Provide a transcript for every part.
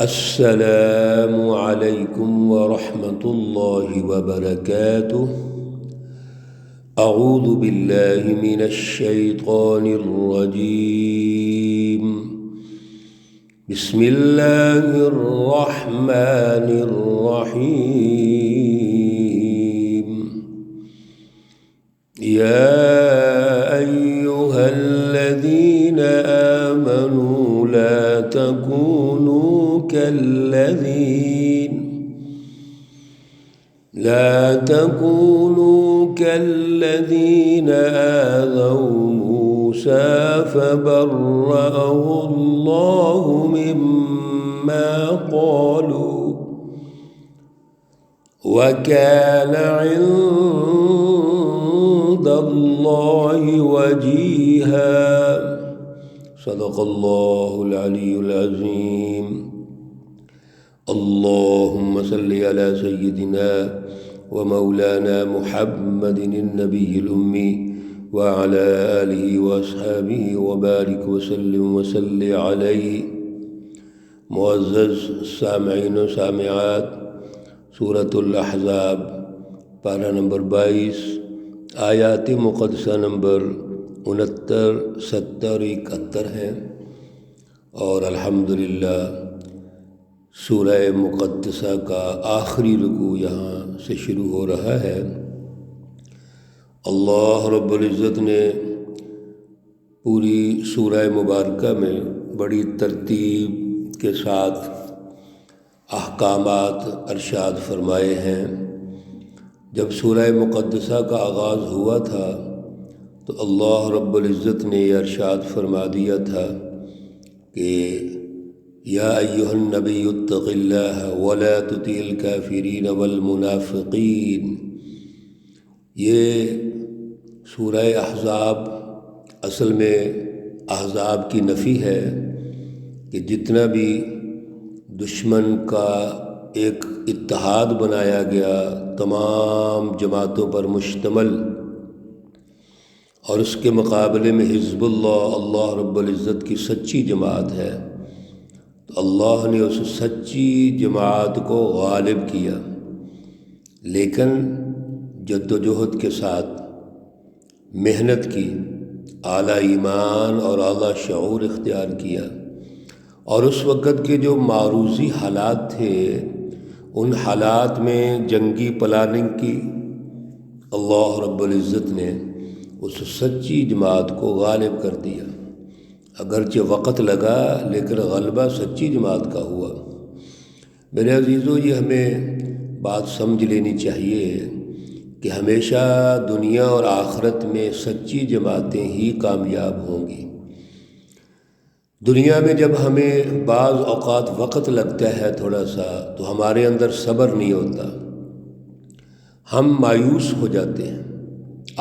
السلام علیکم ورحمۃ اللہ وبرکاتہ۔ اعوذ باللہ من الشیطان الرجیم، بسم اللہ الرحمن الرحیم۔ یا ایہا الذین آمنوا لا تکونوا كالذين آذوا موسى فبرأه الله مما قالوا وكان عند الله وجيها۔ صدق الله العلي العظيم۔ اللهم صل على سيدنا ومولانا محمد النبي الأمي وعلى آله وأصحابه وبارك وسلم وصل عليه۔ معزز سامعین و سامعات، سورۃ الاحزاب پارہ نمبر 22، آیات مقدسہ نمبر 69، 70، 71 ہیں، اور الحمدللہ سورہ مقدسہ کا آخری رکوع یہاں سے شروع ہو رہا ہے۔ اللہ رب العزت نے پوری سورہ مبارکہ میں بڑی ترتیب کے ساتھ احکامات ارشاد فرمائے ہیں۔ جب سورہ مقدسہ کا آغاز ہوا تھا تو اللہ رب العزت نے یہ ارشاد فرما دیا تھا کہ یا ایہا النبی اتق اللہ ولا تطع الکافرین والمنافقین۔ یہ سورہ احزاب اصل میں احزاب کی نفی ہے کہ جتنا بھی دشمن کا ایک اتحاد بنایا گیا تمام جماعتوں پر مشتمل، اور اس کے مقابلے میں حزب اللہ رب العزت کی سچی جماعت ہے، تو اللہ نے اس سچی جماعت کو غالب کیا، لیکن جد و جہد کے ساتھ محنت کی، اعلیٰ ایمان اور اعلیٰ شعور اختیار کیا، اور اس وقت کے جو معروضی حالات تھے ان حالات میں جنگی پلاننگ کی۔ اللہ رب العزت نے اس سچی جماعت کو غالب کر دیا، اگرچہ وقت لگا لیکن غلبہ سچی جماعت کا ہوا۔ میرے عزیزو، یہ ہمیں بات سمجھ لینی چاہیے کہ ہمیشہ دنیا اور آخرت میں سچی جماعتیں ہی کامیاب ہوں گی۔ دنیا میں جب ہمیں بعض اوقات وقت لگتا ہے تھوڑا سا، تو ہمارے اندر صبر نہیں ہوتا، ہم مایوس ہو جاتے ہیں۔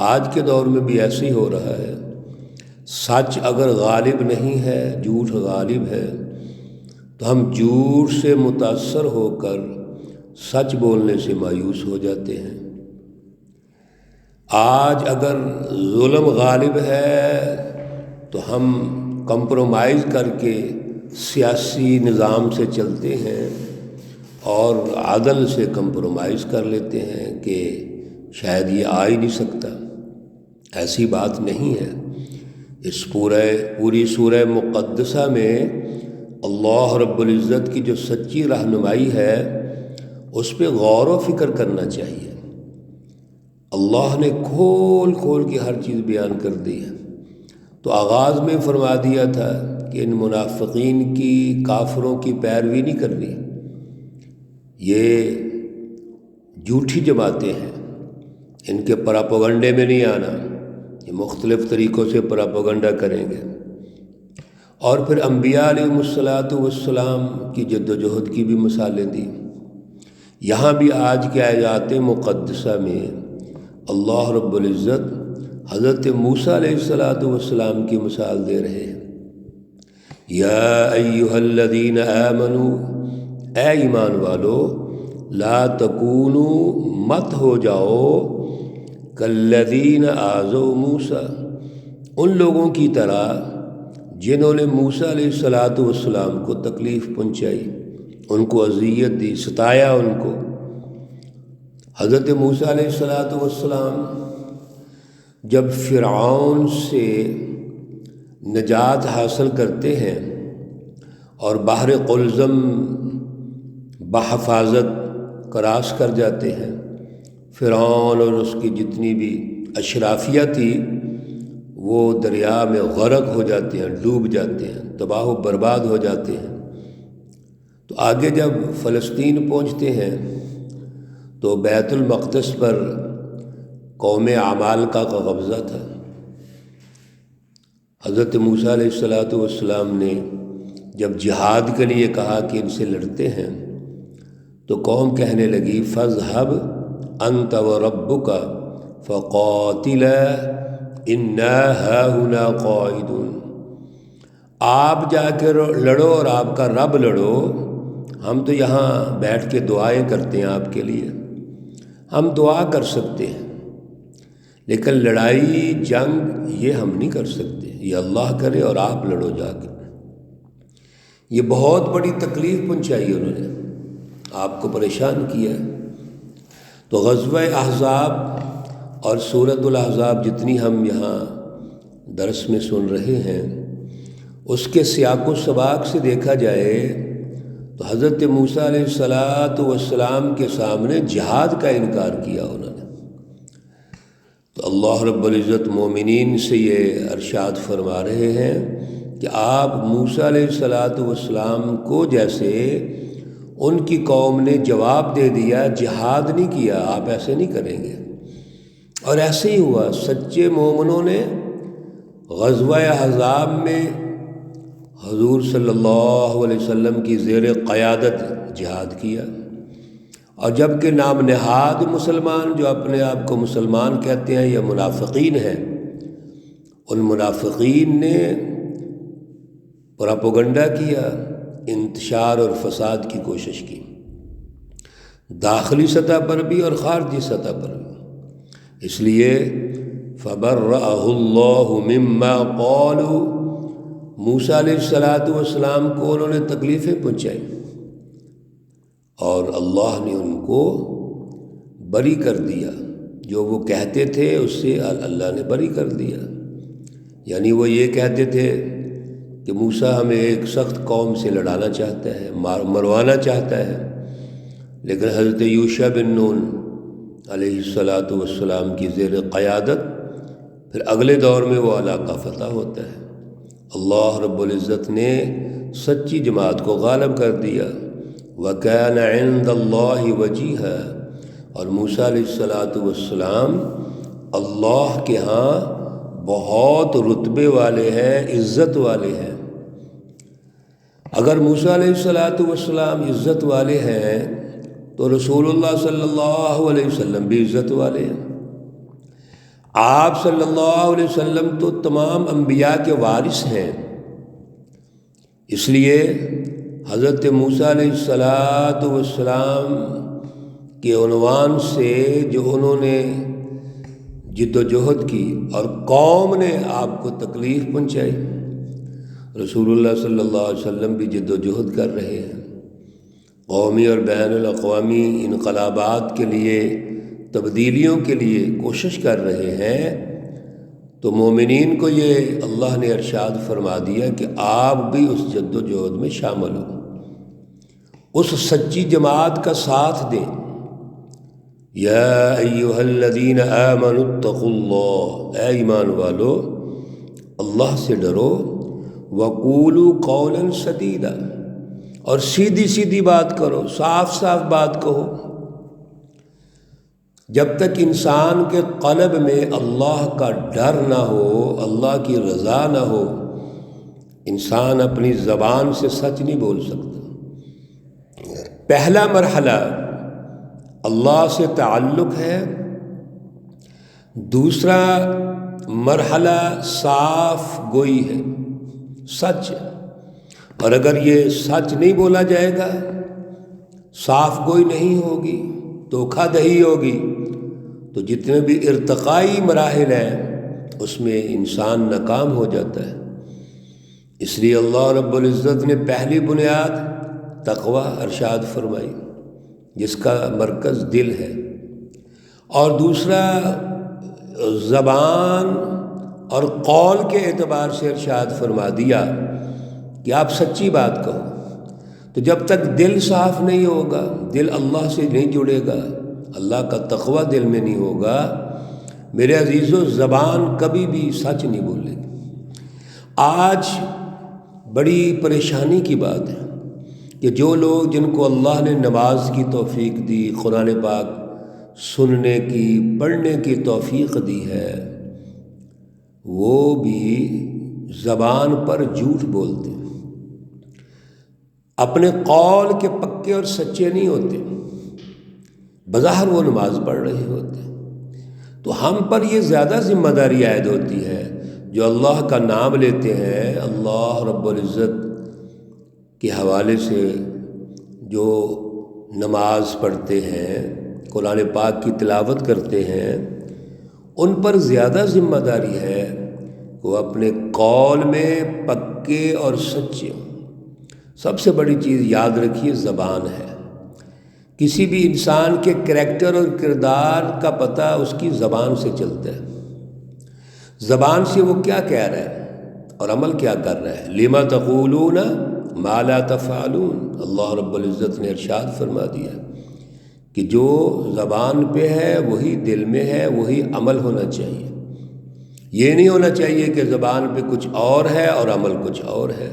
آج کے دور میں بھی ایسے ہی ہو رہا ہے۔ سچ اگر غالب نہیں ہے، جھوٹ غالب ہے، تو ہم جھوٹ سے متاثر ہو کر سچ بولنے سے مایوس ہو جاتے ہیں۔ آج اگر ظلم غالب ہے تو ہم کمپرومائز کر کے سیاسی نظام سے چلتے ہیں اور عدل سے کمپرومائز کر لیتے ہیں کہ شاید یہ آ ہی نہیں سکتا۔ ایسی بات نہیں ہے۔ اس پوری سورہ مقدسہ میں اللہ رب العزت کی جو سچی رہنمائی ہے اس پہ غور و فکر کرنا چاہیے۔ اللہ نے کھول کے ہر چیز بیان کر دی ہے۔ تو آغاز میں فرما دیا تھا کہ ان منافقین کی، کافروں کی پیروی نہیں کرنی، یہ جھوٹی جماعتیں ہیں، ان کے پراپوگنڈے میں نہیں آنا، یہ مختلف طریقوں سے پراپوگنڈا کریں گے۔ اور پھر انبیاء علیہم السلام کی جد و جہد کی بھی مثالیں دی۔ یہاں بھی آج کے آیات مقدسہ میں اللہ رب العزت حضرت موسیٰ علیہ السلام کی مثال دے رہے ہیں۔ یا ایہا الذین آمنوا، اے ایمان والو، لا تکونوا، مت ہو جاؤ، کالذین آذوا موسیٰ، ان لوگوں کی طرح جنہوں نے موسیٰ علیہ السلام کو تکلیف پہنچائی۔ ان کو اذیت دی، ستایا ان کو۔ حضرت موسیٰ علیہ السلام جب فرعون سے نجات حاصل کرتے ہیں اور بحر قلزم بحفاظت کراس کر جاتے ہیں، فرعون اور اس کی جتنی بھی اشرافیہ تھی وہ دریا میں غرق ہو جاتے ہیں، ڈوب جاتے ہیں، تباہ و برباد ہو جاتے ہیں۔ تو آگے جب فلسطین پہنچتے ہیں تو بیت المقدس پر قوم عمالقہ کا قبضہ تھا۔ حضرت موسیٰ علیہ السلام نے جب جہاد کے لیے کہا کہ ان سے لڑتے ہیں تو قوم کہنے لگی فاذهب انت وربک فقاتلا انا ہاہنا قاعدون، آپ جا کے لڑو اور آپ کا رب لڑو، ہم تو یہاں بیٹھ کے دعائیں کرتے ہیں آپ کے لیے، ہم دعا کر سکتے ہیں لیکن لڑائی جنگ یہ ہم نہیں کر سکتے، یہ اللہ کرے اور آپ لڑو جا کے۔ یہ بہت بڑی تکلیف پہنچائی انہوں نے، آپ کو پریشان کیا۔ تو غزوہ احزاب اور سورۃ الاحزاب جتنی ہم یہاں درس میں سن رہے ہیں، اس کے سیاق و سباق سے دیکھا جائے تو حضرت موسیٰ علیہ السلام کے سامنے جہاد کا انکار کیا انہوں نے۔ تو اللہ رب العزت مومنین سے یہ ارشاد فرما رہے ہیں کہ آپ موسیٰ علیہ السلام کو جیسے ان کی قوم نے جواب دے دیا، جہاد نہیں کیا، آپ ایسے نہیں کریں گے۔ اور ایسے ہی ہوا، سچے مومنوں نے غزوہ احزاب میں حضور صلی اللہ علیہ وسلم کی زیر قیادت جہاد کیا، اور جبکہ نام نہاد مسلمان جو اپنے آپ کو مسلمان کہتے ہیں یا منافقین ہیں، ان منافقین نے پراپوگنڈا کیا، انتشار اور فساد کی کوشش کی، داخلی سطح پر بھی اور خارجی سطح پر بھی۔ اس لیے فَبَرَّأَهُ اللَّهُ مِمَّا قَالُوا، موسیٰ علیہ السلام کو انہوں نے تکلیفیں پہنچائی اور اللہ نے ان کو بری کر دیا، جو وہ کہتے تھے اس سے اللہ نے بری کر دیا۔ یعنی وہ یہ کہتے تھے کہ موسیٰ ہمیں ایک سخت قوم سے لڑانا چاہتا ہے، مروانا چاہتا ہے، لیکن حضرت یوشع بن نون علیہ السلام کی زیر قیادت پھر اگلے دور میں وہ علاقہ فتح ہوتا ہے۔ اللہ رب العزت نے سچی جماعت کو غالب کر دیا۔ وَكَانَ عِندَ اللَّهِ وَجِيهًا، اور موسیٰ علیہ السلام اللہ کے ہاں بہت رتبے والے ہیں، عزت والے ہیں۔ اگر موسیٰ علیہ السلام عزت والے ہیں تو رسول اللہ صلی اللہ علیہ وسلم بھی عزت والے ہیں۔ آپ صلی اللہ علیہ وسلم تو تمام انبیاء کے وارث ہیں، اس لیے حضرت موسیٰ علیہ السلام کے عنوان سے جو انہوں نے جد و جہد کی اور قوم نے آپ کو تکلیف پہنچائی، رسول اللہ صلی اللہ علیہ وسلم بھی جد و جہد کر رہے ہیں، قومی اور بین الاقوامی انقلابات کے لیے، تبدیلیوں کے لیے کوشش کر رہے ہیں۔ تو مومنین کو یہ اللہ نے ارشاد فرما دیا کہ آپ بھی اس جد و جہد میں شامل ہو، اس سچی جماعت کا ساتھ دیں۔ یا ایھا الذین آمنوا اتقوا اللہ، اے ایمان والو اللہ سے ڈرو، وقولوا قولا سدیدا، اور سیدھی سیدھی بات کرو، صاف صاف بات کہو۔ جب تک انسان کے قلب میں اللہ کا ڈر نہ ہو، اللہ کی رضا نہ ہو، انسان اپنی زبان سے سچ نہیں بول سکتا۔ پہلا مرحلہ اللہ سے تعلق ہے، دوسرا مرحلہ صاف گوئی ہے، سچ ہے۔ اور اگر یہ سچ نہیں بولا جائے گا، صاف گوئی نہیں ہوگی، دھوکہ دہی ہوگی، تو جتنے بھی ارتقائی مراحل ہیں اس میں انسان ناکام ہو جاتا ہے۔ اس لیے اللہ رب العزت نے پہلی بنیاد تقوی ارشاد فرمائی، جس کا مرکز دل ہے، اور دوسرا زبان اور قول کے اعتبار سے ارشاد فرما دیا کہ آپ سچی بات کہو۔ تو جب تک دل صاف نہیں ہوگا، دل اللہ سے نہیں جڑے گا، اللہ کا تقوی دل میں نہیں ہوگا، میرے عزیزو، زبان کبھی بھی سچ نہیں بولے گی۔ آج بڑی پریشانی کی بات ہے کہ جو لوگ، جن کو اللہ نے نماز کی توفیق دی، قرآن پاک سننے کی، پڑھنے کی توفیق دی ہے، وہ بھی زبان پر جھوٹ بولتے ہیں، اپنے قول کے پکے اور سچے نہیں ہوتے، بظاہر وہ نماز پڑھ رہے ہوتے ہیں۔ تو ہم پر یہ زیادہ ذمہ داری عائد ہوتی ہے، جو اللہ کا نام لیتے ہیں، اللہ رب العزت کے حوالے سے جو نماز پڑھتے ہیں، قرآن پاک کی تلاوت کرتے ہیں، ان پر زیادہ ذمہ داری ہے کہ وہ اپنے قول میں پکے اور سچے ہوں۔ سب سے بڑی چیز یاد رکھیے، زبان ہے۔ کسی بھی انسان کے کریکٹر اور کردار کا پتہ اس کی زبان سے چلتا ہے۔ زبان سے وہ کیا کہہ رہا ہے اور عمل کیا کر رہا ہے۔ لما تقولون ما لا تفعلون، اللہ رب العزت نے ارشاد فرما دیا کہ جو زبان پہ ہے وہی دل میں ہے، وہی عمل ہونا چاہیے۔ یہ نہیں ہونا چاہیے کہ زبان پہ کچھ اور ہے اور عمل کچھ اور ہے۔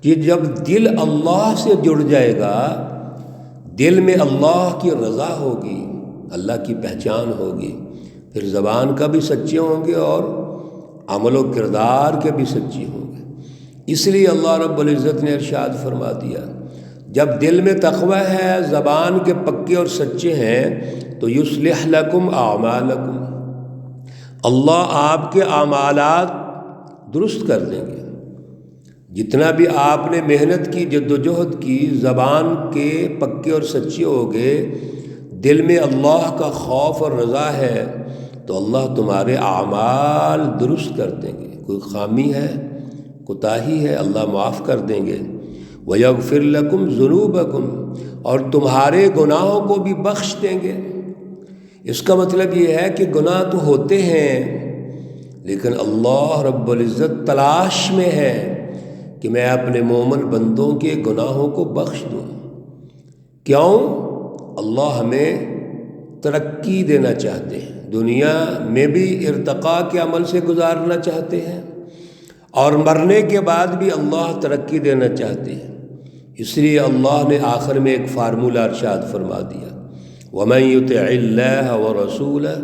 جب دل اللہ سے جڑ جائے گا، دل میں اللہ کی رضا ہوگی، اللہ کی پہچان ہوگی، پھر زبان کا بھی سچے ہوں گے اور عمل و کردار کے بھی سچے ہوں گے۔ اس لیے اللہ رب العزت نے ارشاد فرما دیا، جب دل میں تقوی ہے، زبان کے پکے اور سچے ہیں، تو یصلح لکم اعمالکم، اللہ آپ کے اعمالات درست کر دیں گے۔ جتنا بھی آپ نے محنت کی، جد و جہد کی، زبان کے پکے اور سچے ہو گئے، دل میں اللہ کا خوف اور رضا ہے، تو اللہ تمہارے اعمال درست کر دیں گے۔ کوئی خامی ہے، کوتاہی ہے، اللہ معاف کر دیں گے۔ وَيَغْفِرْ لَكُمْ ذُنُوبَكُمْ، اور تمہارے گناہوں کو بھی بخش دیں گے۔ اس کا مطلب یہ ہے کہ گناہ تو ہوتے ہیں، لیکن اللہ رب العزت تلاش میں ہے کہ میں اپنے مومن بندوں کے گناہوں کو بخش دوں۔ کیوں؟ اللہ ہمیں ترقی دینا چاہتے ہیں، دنیا میں بھی ارتقاء کے عمل سے گزارنا چاہتے ہیں، اور مرنے کے بعد بھی اللہ ترقی دینا چاہتے ہیں۔ اس لیے اللہ نے آخر میں ایک فارمولہ ارشاد فرما دیا، وَمَن يُطِعِ اللَّهَ وَرَسُولَهُ،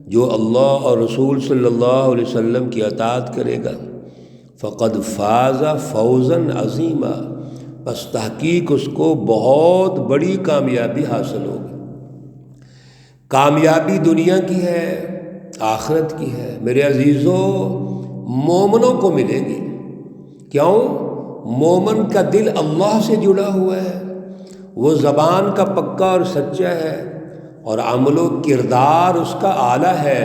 جو اللہ اور رسول صلی اللہ علیہ وسلم کی اطاعت کرے گا، فقد فاز فوزا عظیما، بس تحقیق اس کو بہت بڑی کامیابی حاصل ہوگی۔ کامیابی دنیا کی ہے، آخرت کی ہے، میرے عزیزو، مومنوں کو ملے گی۔ کیوں؟ مومن کا دل اللہ سے جڑا ہوا ہے، وہ زبان کا پکا اور سچا ہے، اور عمل و کردار اس کا اعلیٰ ہے۔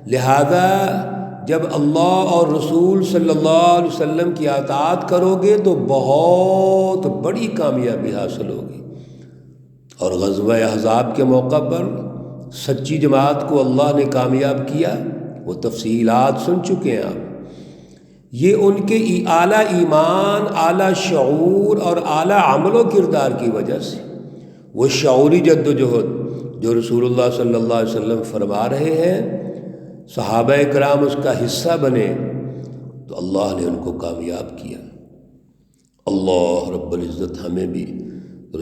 لہذا جب اللہ اور رسول صلی اللہ علیہ وسلم کی اطاعت کرو گے تو بہت بڑی کامیابی حاصل ہوگی۔ اور غزوہ احزاب کے موقع پر سچی جماعت کو اللہ نے کامیاب کیا، وہ تفصیلات سن چکے ہیں آپ۔ یہ ان کے اعلیٰ ایمان، اعلیٰ شعور اور اعلیٰ عمل و کردار کی وجہ سے، وہ شعوری جد و جہد جو رسول اللہ صلی اللہ علیہ وسلم فرما رہے ہیں، صحابہ کرام اس کا حصہ بنے، تو اللہ نے ان کو کامیاب کیا۔ اللہ رب العزت ہمیں بھی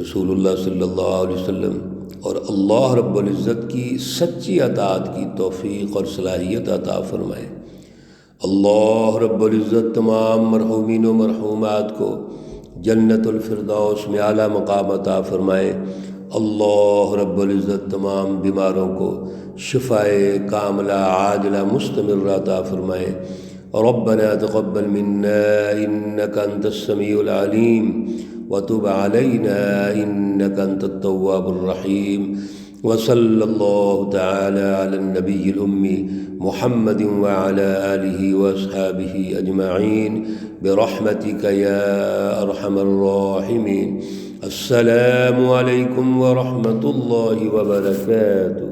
رسول اللہ صلی اللہ علیہ وسلم اور اللہ رب العزت کی سچی اطاعت کی توفیق اور صلاحیت عطا فرمائے۔ اللہ رب العزت تمام مرحومین و مرحومات کو جنت الفردوس میں اعلیٰ مقام عطا فرمائے۔ اللہ رب العزت تمام بیماروں کو شفائے کاملہ عاجلہ مستمرہ عطا فرمائے۔ ربنا تقبل منا انك انت السميع العليم وتب علينا انك انت التواب الرحيم، وصلى الله تعالى على النبي الأمي محمد وعلى آله وأصحابه أجمعين برحمتك يا أرحم الراحمين. السلام عليكم ورحمة الله وبركاته.